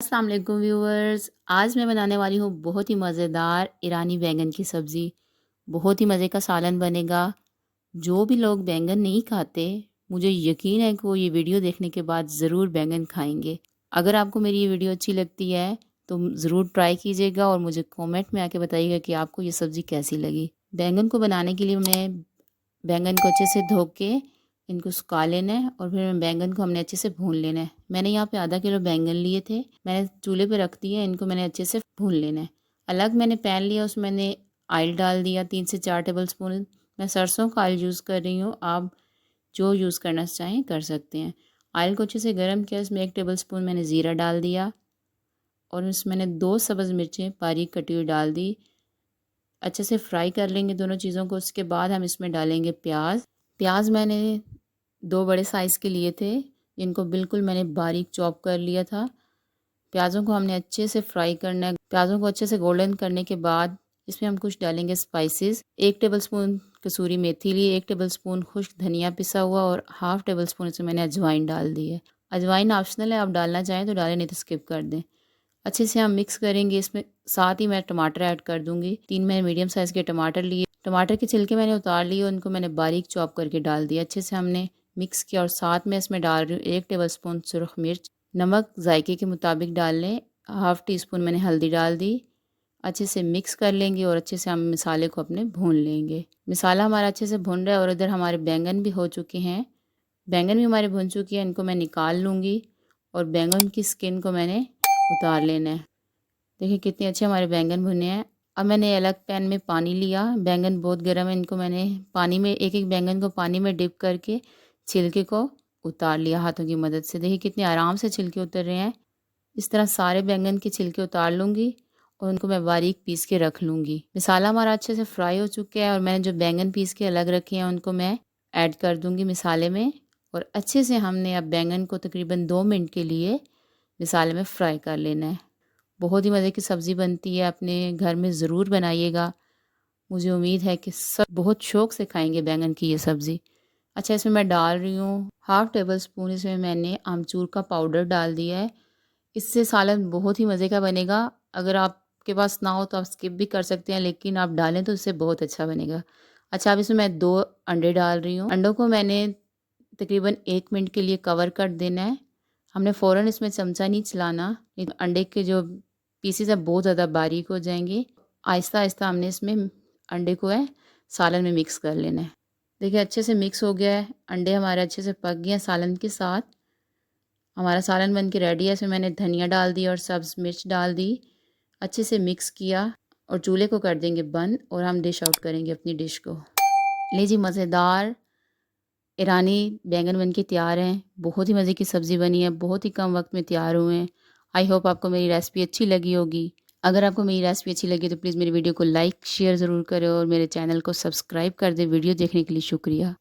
अस्सलाम वालेकुम व्यूअर्स। आज मैं बनाने वाली हूँ बहुत ही मज़ेदार ईरानी बैंगन की सब्ज़ी। बहुत ही मज़े का सालन बनेगा। जो भी लोग बैंगन नहीं खाते, मुझे यकीन है कि वो ये वीडियो देखने के बाद ज़रूर बैंगन खाएंगे। अगर आपको मेरी ये वीडियो अच्छी लगती है तो ज़रूर ट्राई कीजिएगा और मुझे कमेंट में आके बताइएगा कि आपको ये सब्ज़ी कैसी लगी। बैंगन को बनाने के लिए मैं बैंगन को अच्छे से धो के इनको सुखा लेना है और फिर बैंगन को हमने अच्छे से भून लेना है। मैंने यहाँ पे आधा किलो बैंगन लिए थे, मैंने चूल्हे पे रख दिए। इनको मैंने अच्छे से भून लेना है। अलग मैंने पैन लिया, उसमें मैंने ऑयल डाल दिया 3 से 4 टेबल स्पून। मैं सरसों का ऑयल यूज़ कर रही हूँ, आप जो यूज़ करना चाहें कर सकते हैं। ऑयल को अच्छे से गर्म किया, इसमें 1 टेबल स्पून मैंने ज़ीरा डाल दिया और इसमें मैंने 2 सब्ज़ मिर्चें बारीक कटी हुई डाल दी। अच्छे से फ्राई कर लेंगे दोनों चीज़ों को। उसके बाद हम इसमें डालेंगे प्याज। प्याज मैंने 2 बड़े साइज़ के लिए थे, इनको बिल्कुल मैंने बारीक चॉप कर लिया था। प्याज़ों को हमने अच्छे से फ्राई करना है। प्याज़ों को अच्छे से गोल्डन करने के बाद इसमें हम कुछ डालेंगे स्पाइसेस। 1 टेबलस्पून कसूरी मेथी ली, 1 टेबलस्पून खुश्क धनिया पिसा हुआ और हाफ़ टेबलस्पून इसमें मैंने अजवाइन डाल दी है। अजवाइन ऑप्शनल है, आप डालना चाहें तो डालें, नहीं तो स्किप कर दें। अच्छे से हम मिक्स करेंगे। इसमें साथ ही मैं टमाटर ऐड कर दूँगी। 3 मैंने मीडियम साइज़ के टमाटर लिए। टमाटर के छिलके मैंने उतार लिए और उनको मैंने बारीक चॉप करके डाल दिया। अच्छे से हमने मिक्स किया और साथ में इसमें डाल रही हूँ 1 टेबलस्पून सुरख मिर्च। नमक ज़ायके के मुताबिक डाल लें। हाफ़ टी स्पून मैंने हल्दी डाल दी। अच्छे से मिक्स कर लेंगे और अच्छे से हम मसाले को अपने भून लेंगे। मसाला हमारा अच्छे से भुन रहा है और इधर हमारे बैंगन भी हो चुके हैं। बैंगन भी हमारे भुन चुकी है, इनको मैं निकाल लूँगी और बैंगन की स्किन को मैंने उतार लेना है। देखिए कितने अच्छे हमारे बैंगन भुने हैं। अब मैंने अलग पैन में पानी लिया। बैंगन बहुत गर्म है, इनको मैंने पानी में एक-एक बैंगन को पानी में डिप करके छिलके को उतार लिया हाथों की मदद से। देखिए कितने आराम से छिलके उतर रहे हैं। इस तरह सारे बैंगन के छिलके उतार लूँगी और उनको मैं बारीक पीस के रख लूँगी। मसाला हमारा अच्छे से फ्राई हो चुका है और मैंने जो बैंगन पीस के अलग रखे हैं उनको मैं ऐड कर दूँगी मसाले में और अच्छे से हमने अब बैंगन को तकरीबन 2 मिनट के लिए मसाले में फ्राई कर लेना है। बहुत ही मज़े की सब्ज़ी बनती है, अपने घर में ज़रूर बनाइएगा। मुझे उम्मीद है कि सब बहुत शौक़ से खाएँगे बैंगन की ये सब्ज़ी। अच्छा, इसमें मैं डाल रही हूँ हाफ़ टेबल स्पून, इसमें मैंने आमचूर का पाउडर डाल दिया है। इससे सालन बहुत ही मज़े का बनेगा। अगर आपके पास ना हो तो आप स्किप भी कर सकते हैं, लेकिन आप डालें तो इससे बहुत अच्छा बनेगा। अच्छा, अब इसमें मैं 2 अंडे डाल रही हूँ। अंडों को मैंने तकरीबन 1 मिनट के लिए कवर कर देना है। हमने फ़ौरन इसमें चमचा नहीं चलाना, नहीं तो अंडे के जो पीसेस है बहुत ज़्यादा बारीक हो जाएंगे। आहिस्ता-आहिस्ता हमने इसमें अंडे को है सालन में मिक्स कर लेना है। देखिए अच्छे से मिक्स हो गया है, अंडे हमारे अच्छे से पक गए हैं सालन के साथ। हमारा सालन बन के रेडी है। इसमें मैंने धनिया डाल दी और सब्ज़ मिर्च डाल दी। अच्छे से मिक्स किया और चूल्हे को कर देंगे बंद और हम डिश आउट करेंगे अपनी डिश को। लीजिए मज़ेदार ईरानी बैंगन बन के तैयार हैं। बहुत ही मज़े की सब्ज़ी बनी है, बहुत ही कम वक्त में तैयार हुए हैं। आई होप आपको मेरी रेसिपी अच्छी लगी होगी। अगर आपको मेरी रेसिपी अच्छी लगी तो प्लीज़ मेरी वीडियो को लाइक शेयर ज़रूर करें और मेरे चैनल को सब्सक्राइब कर दें। वीडियो देखने के लिए शुक्रिया।